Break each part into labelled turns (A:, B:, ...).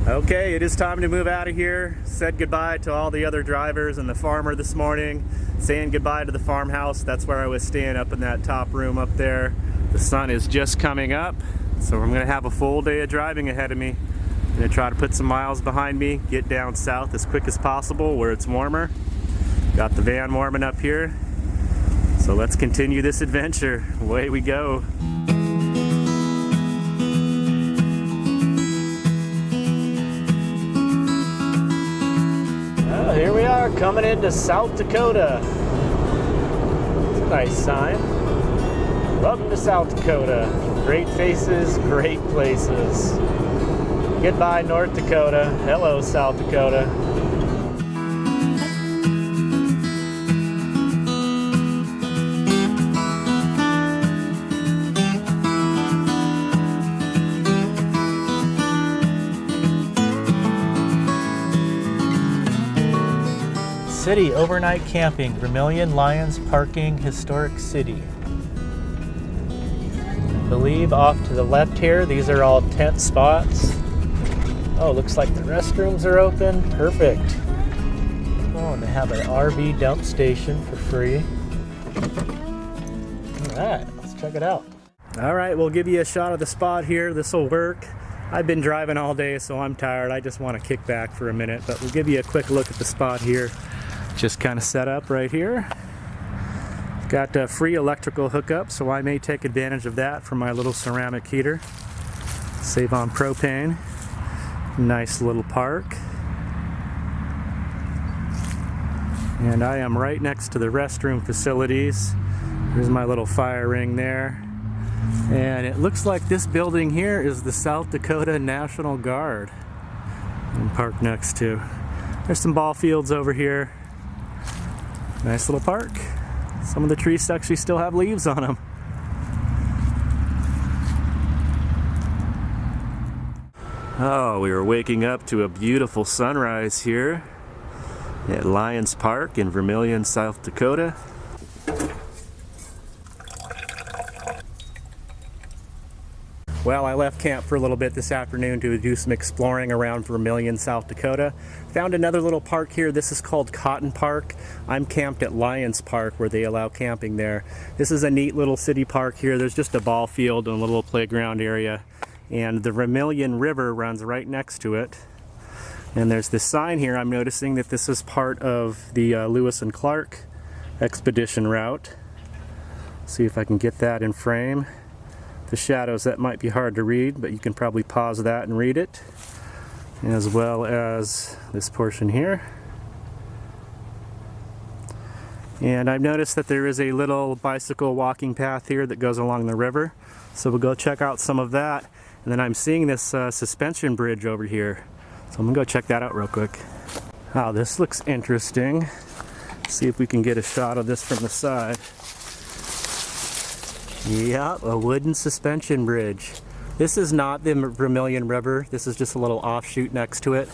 A: Okay, it is time to move out of here. Said goodbye to all the other drivers and the farmer this morning. Saying goodbye to the farmhouse. That's where I was staying, up in that top room up there. The sun is just coming up, so I'm gonna have a full day of driving ahead of me. I'm gonna try to put some miles behind me, get down south as quick as possible where it's warmer. Got the van warming up here. So let's continue this adventure. Away we go. Well, here we are coming into South Dakota. It's a nice sign. Welcome to South Dakota. Great faces, great places. Goodbye, North Dakota. Hello, South Dakota. City overnight camping, Vermillion Lions Parking, Historic City. I believe off to the left here, these are all tent spots. Oh, looks like the restrooms are open. Perfect. Oh, and they have an RV dump station for free. All right, let's check it out. All right, we'll give you a shot of the spot here. This will work. I've been driving all day, so I'm tired. I just want to kick back for a minute, but we'll give you a quick look at the spot here. Just kind of set up right here. Got a free electrical hookup, so I may take advantage of that for my little ceramic heater. Save on propane. Nice little park. And I am right next to the restroom facilities. There's my little fire ring there. And it looks like this building here is the South Dakota National Guard. I'm parked next to. There's some ball fields over here. Nice little park. Some of the trees actually still have leaves on them. Oh, we are waking up to a beautiful sunrise here at Lions Park in Vermillion, South Dakota. Well, I left camp for a little bit this afternoon to do some exploring around Vermillion, South Dakota. Found another little park here. This is called Cotton Park. I'm camped at Lions Park where they allow camping there. This is a neat little city park here. There's just a ball field and a little playground area. And the Vermillion River runs right next to it. And there's this sign here. I'm noticing that this is part of the Lewis and Clark expedition route. See if I can get that in frame. The shadows, that might be hard to read, but you can probably pause that and read it, as well as this portion here. And I've noticed that there is a little bicycle walking path here that goes along the river, so we'll go check out some of that. And then I'm seeing this suspension bridge over here, so I'm gonna go check that out real quick. Wow, this looks interesting. See if we can get a shot of this from the side. Yep, a wooden suspension bridge. This is not the Vermillion River. This is just a little offshoot next to it.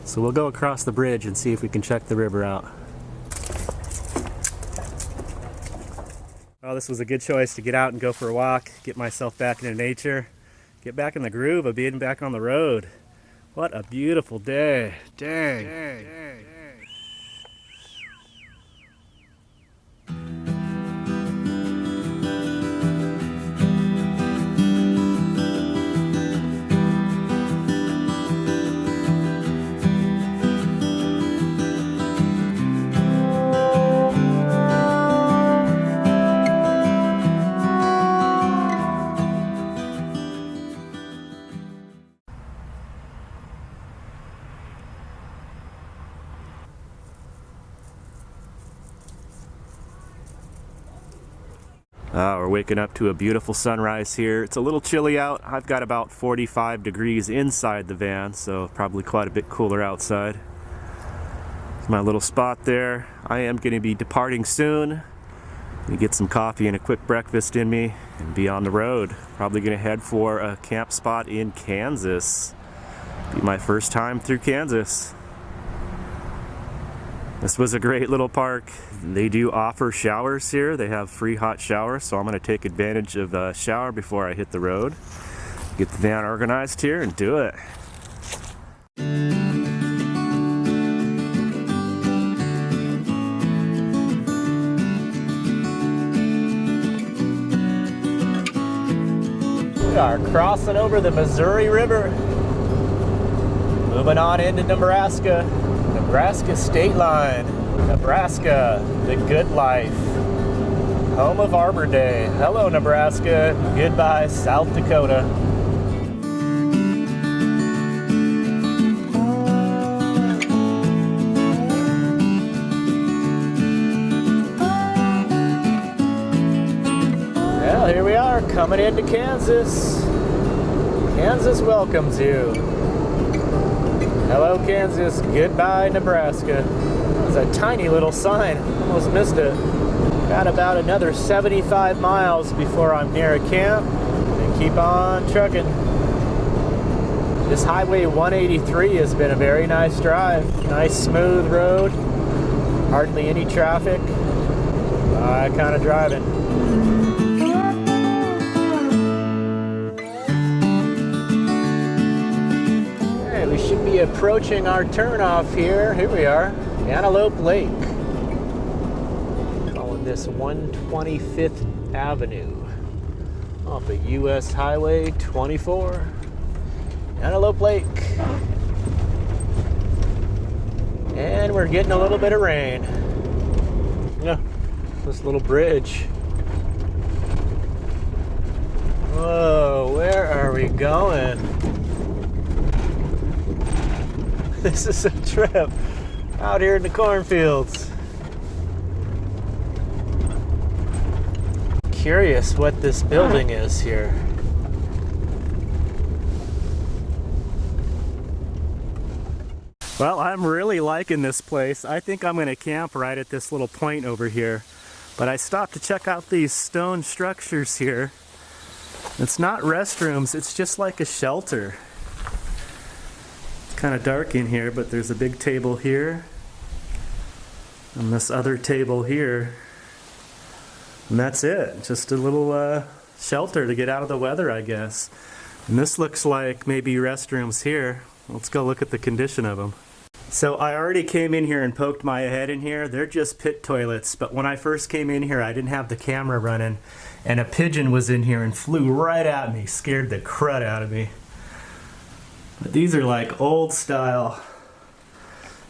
A: So we'll go across the bridge and see if we can check the river out. Well, this was a good choice to get out and go for a walk, get myself back into nature, get back in the groove of being back on the road. What a beautiful day. Dang. We're waking up to a beautiful sunrise here. It's a little chilly out. I've got about 45 degrees inside the van, so probably quite a bit cooler outside. It's my little spot there. I am going to be departing soon. We get some coffee and a quick breakfast in me and be on the road. Probably going to head for a camp spot in Kansas. Be my first time through Kansas. This was a great little park. They do offer showers here. They have free hot showers, so I'm going to take advantage of the shower before I hit the road. Get the van organized here and do it. We are crossing over the Missouri River, moving on into Nebraska, Nebraska state line. Nebraska, the good life, home of Arbor Day. Hello, Nebraska. Goodbye, South Dakota. Well, here we are, coming into Kansas. Kansas welcomes you. Hello, Kansas. Goodbye, Nebraska. It's a tiny little sign. Almost missed it. Got about another 75 miles before I'm near a camp. And keep on trucking. This Highway 183 has been a very nice drive. Nice smooth road. Hardly any traffic. Kind of driving. Okay, we should be approaching our turnoff here. Here we are. Antelope Lake. Calling this 125th Avenue off of US Highway 24. Antelope Lake. And we're getting a little bit of rain. Yeah, this little bridge. Whoa, where are we going? This is a trip. Out here in the cornfields. Curious what this building is here. Well, I'm really liking this place. I think I'm going to camp right at this little point over here. But I stopped to check out these stone structures here. It's not restrooms, it's just like a shelter. It's kind of dark in here, but there's a big table here. And this other table here. And that's it. Just a little shelter to get out of the weather, I guess. And this looks like maybe restrooms here. Let's go look at the condition of them. So I already came in here and poked my head in here. They're just pit toilets, but when I first came in here I didn't have the camera running, and a pigeon was in here and flew right at me, scared the crud out of me. But these are like old style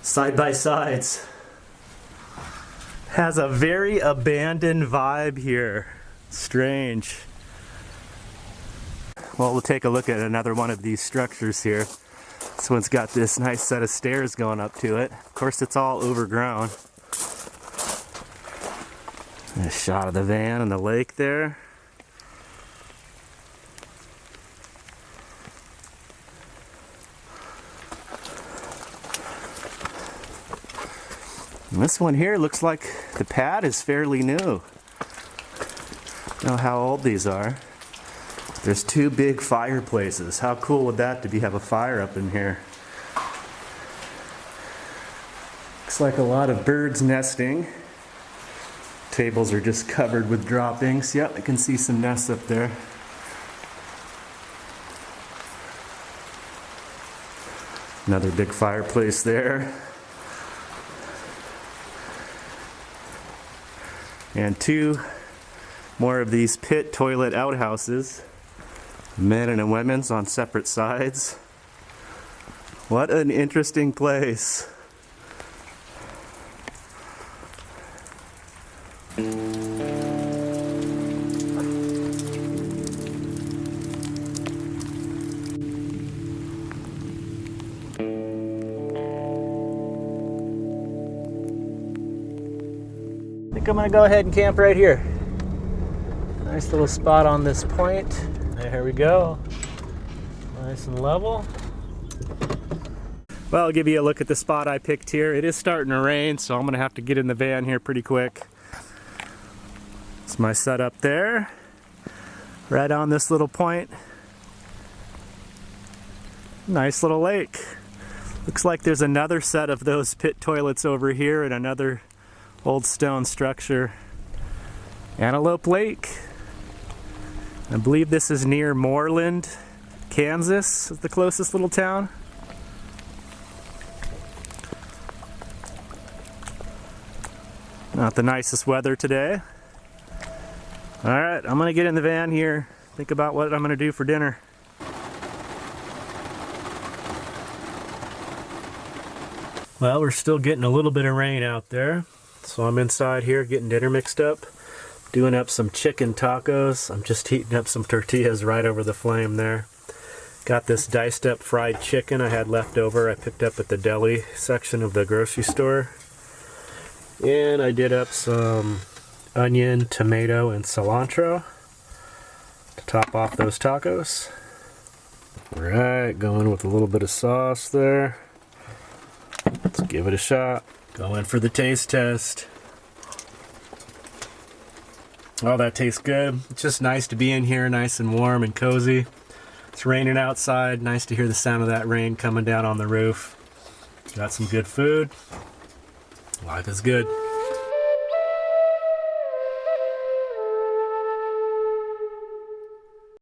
A: side-by-sides. Has a very abandoned vibe here. Strange. Well, we'll take a look at another one of these structures here. This one's got this nice set of stairs going up to it. Of course, it's all overgrown. A shot of the van and the lake there. And this one here looks like the pad is fairly new. Don't know how old these are. There's two big fireplaces. How cool would that be, have a fire up in here? Looks like a lot of birds nesting. Tables are just covered with droppings. Yep, I can see some nests up there. Another big fireplace there. And two more of these pit toilet outhouses. Men and women's on separate sides. What an interesting place. I think I'm gonna go ahead and camp right here. Nice little spot on this point. There we go. Nice and level. Well, I'll give you a look at the spot I picked here. It is starting to rain, so I'm gonna have to get in the van here pretty quick. It's my setup there. Right on this little point. Nice little lake. Looks like there's another set of those pit toilets over here and another old stone structure. Antelope Lake. I believe this is near Moreland, Kansas, is the closest little town. Not the nicest weather today. All right, I'm gonna get in the van here, think about what I'm gonna do for dinner. Well, we're still getting a little bit of rain out there, so I'm inside here getting dinner mixed up, doing up some chicken tacos. I'm just heating up some tortillas right over the flame there. Got this diced up fried chicken I had left over. I picked up at the deli section of the grocery store. And I did up some onion, tomato, and cilantro to top off those tacos. Alright, going with a little bit of sauce there. Let's give it a shot. Going for the taste test. Oh, that tastes good. It's just nice to be in here, nice and warm and cozy. It's raining outside. Nice to hear the sound of that rain coming down on the roof. Got some good food. Life is good.